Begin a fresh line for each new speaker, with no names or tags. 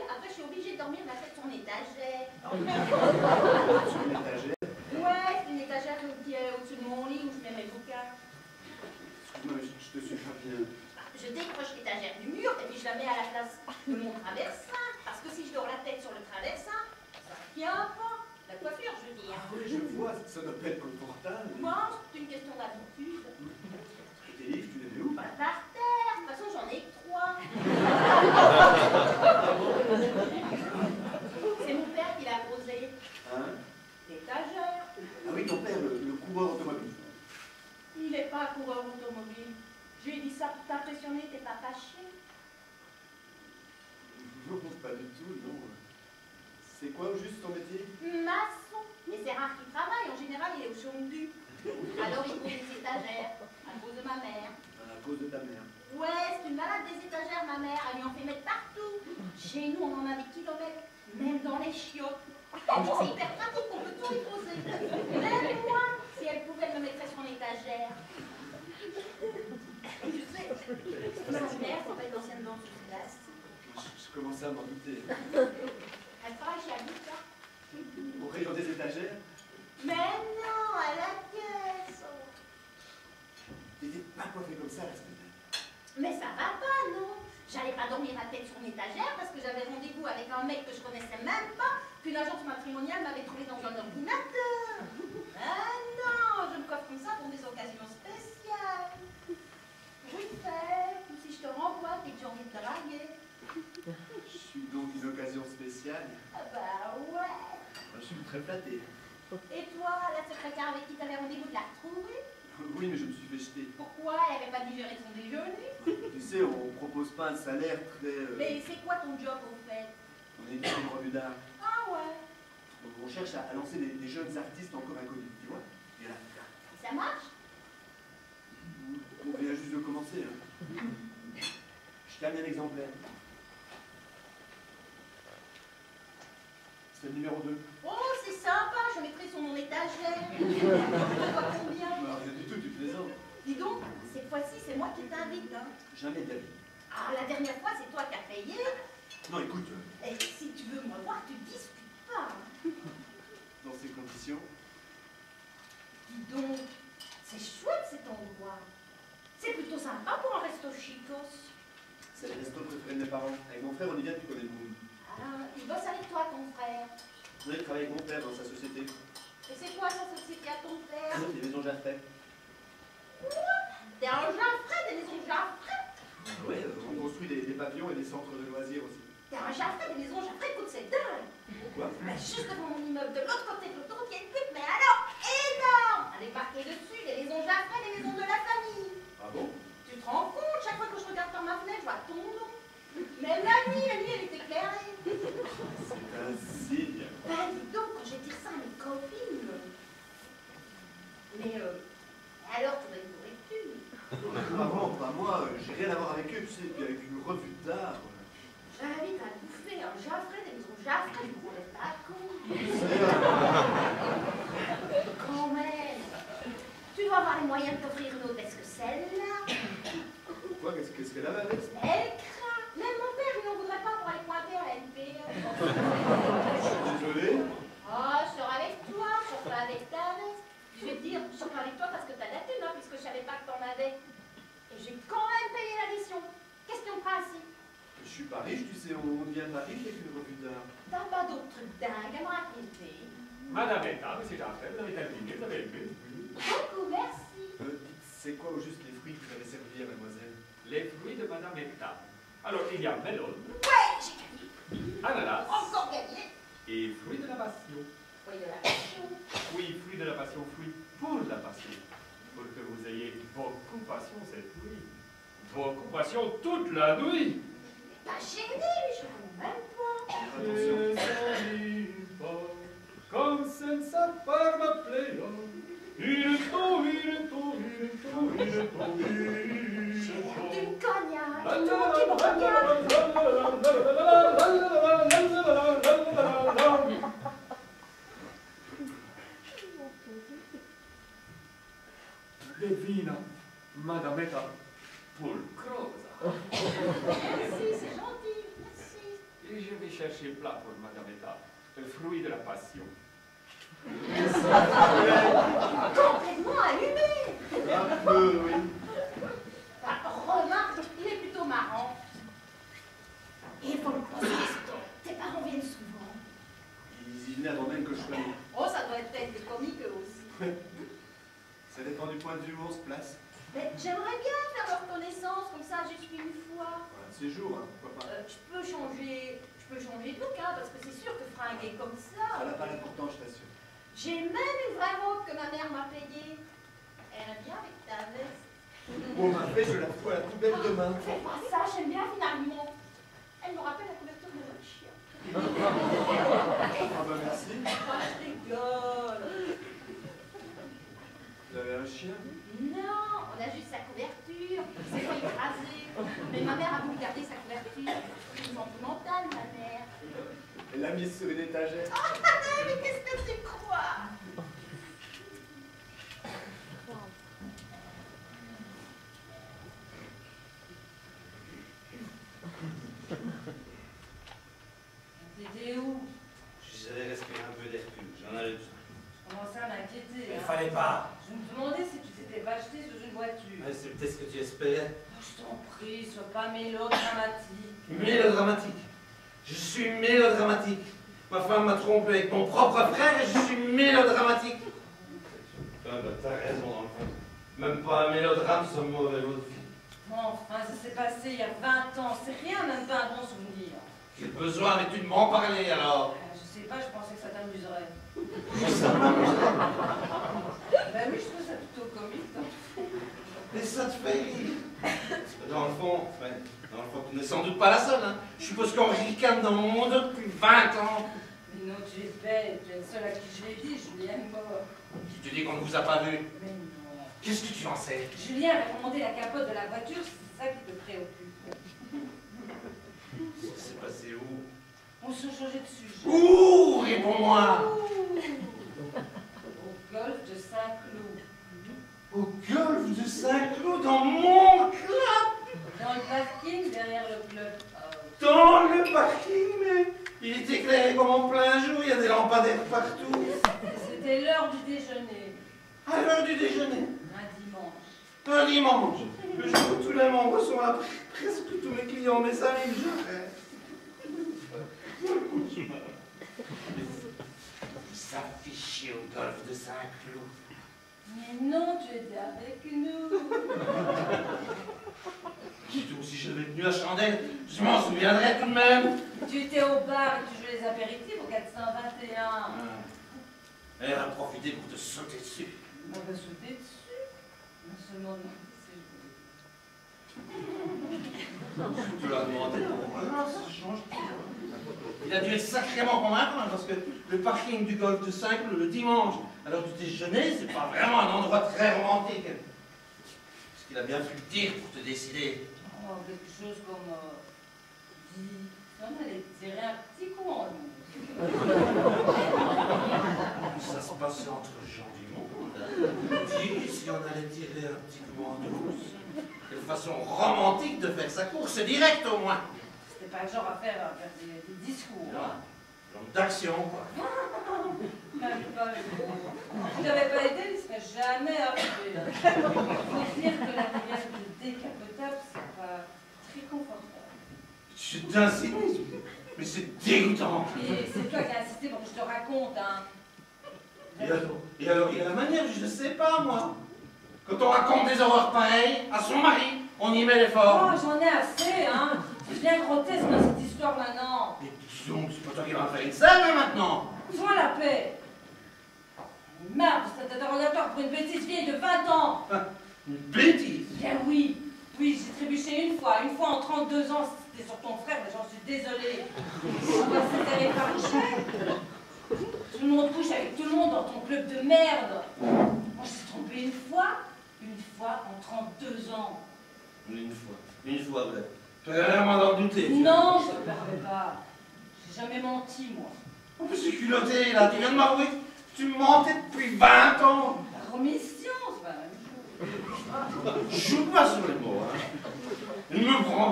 après je suis obligée de dormir la tête sur une étagère.
Sur une étagère?
Ouais, c'est une étagère qui est au-dessus de mon lit où je mets mes bouquins.
Excuse-moi, je te suis pas bien.
Je décroche l'étagère du mur et puis je la mets à la place de mon traversin. Parce que si je dors la tête sur le traversin, ça tient pas. La coiffure, je veux dire.
Ah oui, je vois, ça doit pas être confortable.
Moi, c'est une question d'habitude.
Et tes livres, tu les mets où?
Bah, par terre. De toute façon, j'en ai que 3. C'est mon père qui l'a posé.
Hein?
L'étagère.
Ah oui, ton père, le coureur automobile.
Il n'est pas coureur automobile. Je lui ai dit ça pour t'impressionner, t'es pas fâché.
Non, pas du tout, non. C'est quoi au juste ton métier?
Maçon. Mais c'est rare qu'il travaille, en général il est au chômage. Alors il pose des étagères, à cause de ma mère.
À cause de ta mère.
Ouais, c'est une malade des étagères, ma mère. Elle lui en fait mettre partout. Chez nous, on en a des kilomètres, même dans les chiottes. C'est hyper pratique, on peut tout y poser. Même moi, si elle pouvait me mettre sur l'étagère. Tu sais, ma mère, c'est pas une ancienne danseuse classique.
Je commençais à m'en douter.
Elle travaille chez Habitat.
Au rayon des étagères?
Mais non, à la caisse.
T'étais pas coiffé comme ça la semaine dernière.
Mais ça va pas, non? J'allais pas dormir la tête sur une étagère parce que j'avais rendez-vous avec un mec que je connaissais même pas, qu'une agence matrimoniale m'avait trouvé dans un ordinateur. Ah non, je me coiffe comme ça pour des occasions spéciales. Je fais, comme si je te renvoie dès que j'ai envie de te draguer.
Je suis donc une occasion spéciale.
Ah bah ouais.
Je suis très flatté.
Et toi, la secrétaire avec qui t'avais rendez-vous, tu l'as retrouvée?
Oui, mais je me suis fait jeter.
Pourquoi? Elle avait pas digéré son déjeuner?
Tu sais, on propose pas un salaire très...
Mais c'est quoi ton job au fait?
On est une revue d'art.
Ah ouais.
Donc on cherche à lancer des jeunes artistes encore inconnus, tu vois? Et là,
Ça marche?
on vient juste de commencer. Hein. Je termine un exemplaire. C'est le numéro 2.
Oh, c'est sympa, je mettrai sur mon étagère. Tu vois combien?
Non, rien du tout, tu plaisantes.
Dis donc, cette fois-ci, c'est moi qui t'invite. Hein.
Jamais d'avis.
Ah, la dernière fois, c'est toi qui as payé.
Non, écoute,
Et si tu veux me voir, tu discutes pas.
dans ces conditions...
Dis donc, c'est chouette cet endroit. C'est plutôt sympa pour un resto chicos.
C'est le resto préféré de mes parents. Avec mon frère, on y vient, tu connais le monde.
Ah, il bosse avec toi, ton frère.
Oui, il travaille avec mon père dans sa société.
Et c'est quoi sa société à ton père?
Les maisons Jaffray.
Quoi? T'es un Jaffray, des maisons Jaffray?
Oui, on construit des pavillons et des centres de loisirs aussi.
T'es un Jaffray, des maisons Jaffray, écoute, c'est dingue.
Pourquoi?
Mais juste devant mon immeuble, de l'autre côté de l'autoroute, il y a une pute, mais alors énorme! Elle est marquée dessus, les maisons Jaffray, les maisons de la famille.
Ah bon?
Tu te rends compte, chaque fois que je regarde par ma fenêtre, je vois ton nom. Même la nuit, elle est éclairée.
C'est un signe.
Ben dis donc, quand je vais dire ça à mes copines. Mais alors, tu aurais une correcture.
Ah bon, pas moi, j'ai rien à voir avec eux, tu sais, puis avec une revue d'art.
J'invite à bouffer un Jaffray, des maisons Jaffray, je vous laisse pas con. Quand même. Tu dois avoir les moyens de t'offrir une hôtesse que celle-là.
Pourquoi? Qu'est-ce qu'elle avait avec?
Elle craint. Même mon père, il n'en voudrait pas pour aller pointer à la NPE.
Je suis désolé.
Ah, je sors avec toi, je sors pas avec ta veste. Je vais te dire, je sors pas avec toi parce que t'as la thune, hein, puisque je savais pas que t'en avais. Et j'ai quand même payé l'addition. Question de principe.
Je suis pas riche, tu sais, on vient pas riche avec une revue d'art.
T'as pas d'autres trucs dingues à me raconter?
Madame Eta, monsieur Jaffray, vous avez terminé, vous avez bu.
Beaucoup, merci.
C'est quoi au juste les fruits que vous avez servis à mademoiselle?
Les fruits de Madame Eta. Alors, il y a melon,
Ouais, j'ai gagné.
ananas
Encore gagné.
et fruits de la passion.
Oui, de la passion.
Oui, fruits de la passion, fruits pour la passion. Pour que vous ayez beaucoup passion cette nuit. Beaucoup passion toute la nuit.
T'as gêné, mais je connais même pas.
Attention.
Comme senza farma pleo.
J'ai l'air d'une cognac. Tout le monde qui me regarde.
Devina, Madame Eta, pulcrosa.
Merci, c'est gentil. Merci.
Et je vais chercher plat pour Margareta, le fruit de la passion.
Complètement allumé.
Un peu, oui.
Remarque, il est plutôt marrant. Et il faut le poster, tes parents viennent souvent.
Ils y venaient avant même que je connais.
Oh, ça doit être des comiques eux aussi.
Ça dépend du point de vue où on se place.
Mais j'aimerais bien faire leur connaissance, comme ça, juste une fois.
Un séjour, hein, pourquoi pas.
Je peux changer de look, hein, parce que c'est sûr que fringuer comme ça.
Ça n'a pas l'important, je t'assure.
J'ai même une vraie robe que ma mère m'a payée. Elle aime bien avec ta veste.
Bon, ma fée, je la fous à la poubelle demain.
C'est pas ça, j'aime bien finalement. Elle me rappelle la couverture de notre chien.
Ah bah merci.
Je rigole.
Vous avez un chien?
Non, on a juste sa couverture. C'est pas écrasé. Mais ma mère a voulu garder sa couverture. C'est sentimentale, ma mère.
Elle l'a mise sur une étagère.
Ah, mais qu'est-ce que tu crois?
T'étais où?
J'allais respirer un peu d'air pur, j'en avais besoin.
Je commençais à m'inquiéter.
Il
Hein.
fallait pas.
Je me demandais si tu t'étais pas jeté sous une voiture.
Mais c'est peut-être ce que tu espérais.
Oh, je t'en prie, sois pas mélodramatique.
Mélodramatique. Je suis mélodramatique. Ma femme m'a trompé avec mon propre frère et je suis mélodramatique. Ah bah t'as raison dans le fond. Même pas un mélodrame sur mauvais votre vie.
Enfin, ça s'est passé il y a 20 ans. C'est rien, même pas un bon souvenir.
Quel besoin avais-tu de m'en parler alors?
Je sais pas, je pensais que ça t'amuserait.
Ça m'amuserait.
Bah oui, je trouve ça plutôt comique. Hein.
Et ça te fait rire. Dans le fond, tu n'es sans doute pas la seule. Hein. Je suppose qu'on ricane dans mon monde depuis 20 ans.
Mais non, tu es belle. Tu es la seule à qui je l'ai dit. Julien est mort.
Tu te dis qu'on ne vous a pas vu.
Mais non.
Qu'est-ce que tu en sais?
Julien avait commandé la capote de la voiture. C'est ça qui te préoccupe.
C'est passé où?
On se changeait de sujet.
Ouh, réponds-moi.
Au golf de Saint-Cloud.
Au golf de Saint-Cloud, dans mon club.
Dans le parking derrière le club.
Dans le parking, mais il est éclairé comme en plein jour, il y a des lampadaires partout.
C'était l'heure du déjeuner.
À l'heure du déjeuner,
Un dimanche.
un dimanche, le jour où tous les membres sont là, presque tous mes clients, mes amis, je rêve. Ça fait chier au golf de Saint-Cloud.
Mais non, tu étais avec nous.
Surtout si je devais tenu à chandelle, je m'en souviendrai tout de même.
Tu étais au bar et tu jouais les apéritifs au 421.
Elle a profité pour te sauter dessus.
On va sauter dessus. Non seulement non, c'est
Tu l'as demandé pour moi, ça change. Il a dû être sacrément convaincant parce que le parking du golf de Saint-Cloud le dimanche, à l'heure du déjeuner, c'est pas vraiment un endroit très romantique. Qu'est-ce qu'il a bien pu te dire pour te décider?
Oh, quelque chose comme... dis, on allait tirer un petit coup en nous.
Ça se passait entre gens du monde. Hein. Dis si on allait tirer un petit coup en douce. Quelle façon romantique de faire sa course, c'est direct au moins.
C'était pas le genre à faire des discours. Hein.
Genre d'action, quoi.
Même pas le coup. Si tu n'avais pas été, il ne serait jamais arrivé. Il faut dire que la rivière de décapotable, c'est pas très confortable.
Je t'insinues, mais c'est dégoûtant.
Et c'est toi qui as insisté pour que je te raconte, hein.
Et alors, il y a la manière, je ne sais pas, moi. Quand on raconte des horreurs pareilles à son mari, on y met l'effort.
Oh, j'en ai assez, hein. C'est bien grotesque dans cette histoire maintenant.
Mais dis donc, c'est pas toi qui vas faire une scène, hein, maintenant.
Sois la paix. Marre de cet interrogatoire pour une bêtise vieille de 20 ans.
Une bêtise.
Bien oui. Oui, j'ai trébuché une fois en 32 ans. C'était sur ton frère, mais j'en suis désolée. On va s'éteindre par le chef. Tout le monde couche avec tout le monde dans ton club de merde. Moi, je suis trompée une fois en 32 ans.
Une fois, vrai. Tu as l'air d'en douter.
Non, je ne me permets pas. J'ai jamais menti, moi.
Oh, mais c'est culotté, là, tu viens de m'avouer que tu mentais depuis 20 ans.
La remission, c'est pas la même chose.
Joue pas sur les mots, hein. Il me prend